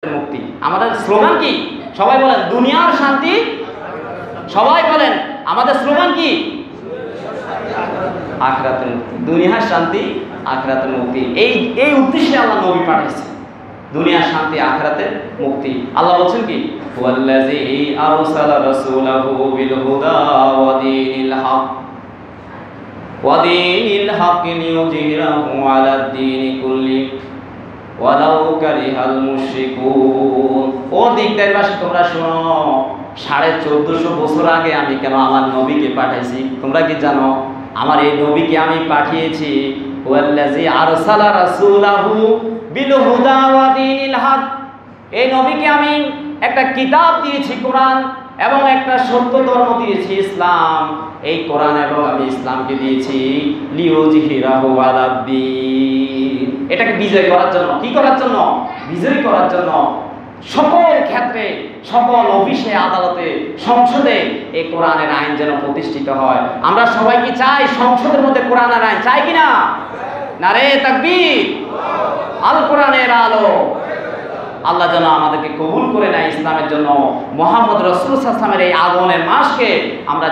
মুক্তি। আমাদের স্লোগান কি? সবাই বলেন দুনিয়ার শান্তি। সবাই বলেন আমাদের স্লোগান কি? আখিরাতের মুক্তি। দুনিয়ার শান্তি, আখিরাতের মুক্তি। এই উদ্দেশ্যে আল্লাহ নবী পাঠিয়েছে। দুনিয়ার শান্তি, আখিরাতের মুক্তি। আল্লাহ বলছেন কি? ওয়াল্লাযী আরসালা রাসূলাহু বিল হুদা ওয়া দীনিল হক লিইয়ুযহিরাহু আলাদ দীনি কুল্লি ওয়ালাউ কারিহাল মুশরিকুন। ও দিকদারবাসী, তোমরা শোনো, 1450 বছর আগে আমি কেন আমার নবীকে পাঠাইছি তোমরা কি জানো? আমার এই নবীকে আমি পাঠিয়েছি ওয়াল্লাযী আরসালা রাসূলাহু বিল হুদা ওয়া দীনিল হক। এই নবীকে আমি একটা কিতাব দিয়েছি কোরআন, এবং একটা সত্য ধর্ম দিয়েছি ইসলাম। এই কোরআন এবং আমি ইসলামকে দিয়েছি লিইয়ুযহিরাহু আলাদ দীন, এটাকে বিজয় করার জন্য। কি করার জন্য? বিজয় করার জন্য। সকল ক্ষেত্রে, সকল অফিসে, আদালতে, সংসদে এই কোরআনের আইন যেন প্রতিষ্ঠিত হয়। আমরা সবাই কি চাই সংসদের মধ্যে কোরআনের আইন? চাই কিনা? নারে তাকবীর, আল কোরআনের আলো। আল্লাহ যেন আমাদেরকে কবুল করে নেয় ইসলামের জন্য। মুহাম্মদ রাসূল সাল্লাল্লাহু আলাইহি ওয়াসাল্লামের এই আগমনের মাসকে আমরা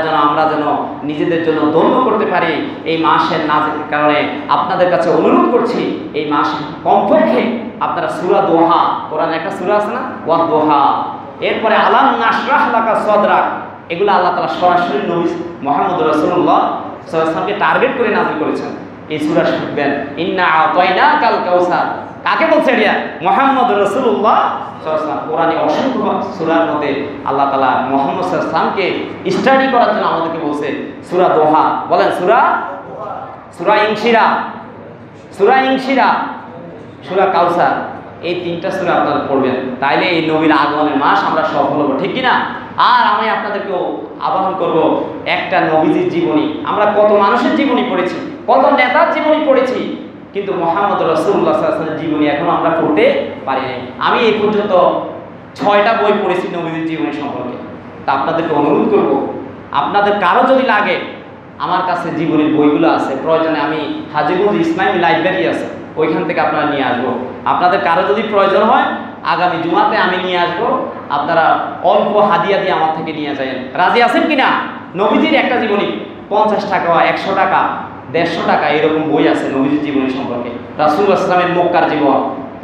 যেন নিজেদের জন্য ধন্য করতে পারি। এই মাসের নাজিলের কারণে আপনাদের কাছে অনুরোধ করছি, এই মাস কমপক্ষে আপনারা সূরা দোহা, কোরআনে একটা সূরা আছে না, ওয়াদ দোহা, এরপরে আলাম নাশরাহ লাকা সদরাক, এগুলো আল্লাহ তাআলা সরাসরি নবী মুহাম্মদ রাসূলুল্লাহ সাল্লাল্লাহু আলাইহি ওয়াসাল্লামকে টার্গেট করে নাজিল করেছেন। এই সূরা শিখবেন। ইন্না আতাইনাকাল কাউসার, কাকে বলছে এটা? মুহাম্মদ রাসূলুল্লাহ সাল্লাল্লাহু আলাইহি ওয়াসাল্লাম। কোরআনে অসংখ্য সূরার মধ্যে আল্লাহ তাআলা মুহাম্মদ সাল্লাল্লাহু আলাইহি ওয়াসাল্লামকে স্টাডি করার জন্য আমাদেরকে বলছে সূরা দোহা। বলেন সূরা ইনশিরাহ, সূরা কাউসার, এই তিনটা সূরা আপনারা পড়বেন। তাইলে এই নবীর আগমনের মাস আমরা সফল হব, ঠিক কি না? আর আমি আপনাদেরকেও আহ্বান করব, একটা নবীজির জীবনী, আমরা কত মানুষের জীবনী পড়েছি, কত নেতার জীবনী পড়েছি, কিন্তু মুহাম্মদ রাসূলুল্লাহ সাল্লাল্লাহু আলাইহি ওয়াসাল্লামের জীবনী এখনো আমরা পড়তে পারিনি। আমি এই পর্যন্ত 6টা বই পড়েছি নবীজির জীবনী সম্পর্কে। তা আপনাদেরকে অনুরোধ করব, আপনাদের কারো যদি লাগে, আমার কাছে জীবনীর বইগুলো আছে, প্রয়োজনে আমি হাজীগঞ্জ ইসলামী লাইব্রেরি আছে, ওইখান থেকে আপনারা নিয়ে আসবো। আপনাদের কারো যদি প্রয়োজন হয়, আগামী জুমাতে আমি নিয়ে আসবো, আপনারা অল্প হাদিয়া দিয়ে আমার থেকে নিয়ে যাবেন। রাজি আছেন কিনা? নবীজির একটা জীবনী 50 টাকা, 100 টাকা, 150 টাকা, এরকম বই আছে নবীজির জীবনী সম্পর্কে। রাসূলুল্লাহ সাল্লাল্লাহু আলাইহি ওয়াসাল্লামের মক্কার জীবন,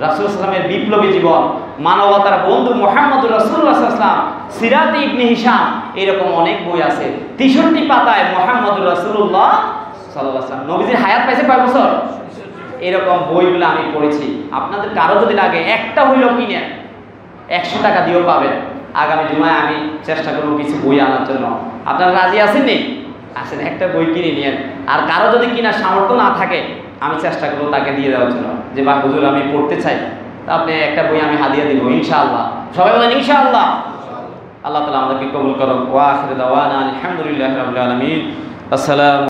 রাসূলুল্লাহ সাল্লাল্লাহু আলাইহি ওয়াসাল্লামের বিপ্লবী জীবন, মানবতার বন্ধু মুহাম্মদ রাসূলুল্লাহ সাল্লাল্লাহু আলাইহি ওয়াসাল্লাম, সিরাতে ইবনে হিশাম, এরকম অনেক বই আছে। 63 পাতায় মুহাম্মদ রাসূলুল্লাহ সাল্লাল্লাহু আলাইহি ওয়াসাল্লাম, নবীজির হায়াত পাইছে কয় বছর? এরকম বইগুলো আমি পড়েছি। আপনাদের কারো যদি লাগে, একটা হইলেও কিনে 100 টাকা দিয়েও পাবেন। আগামী জুমায় আমি চেষ্টা করব কিছু বই আনার জন্য। আপনারা রাজি আছেন নি? আসেন, একটা বই কিনে নিয়েন। আর কারো যদি কিনার সামর্থ্য না থাকে, আমি চেষ্টা করবো তাকে দিয়ে দেওয়ার জন্য, যে বা হুজুর আমি পড়তে চাই, তা আপনি একটা বই আমি হাদিয়া দিব ইনশাআল্লাহ। সবাই বলেন ইনশাআল্লাহ। আল্লাহ তাআলা আমাদেরকে কবুল করুন। ওয়া আখিরু দাওয়ানা আলহামদুলিল্লাহি রাব্বিল আলামিন। আসসালামু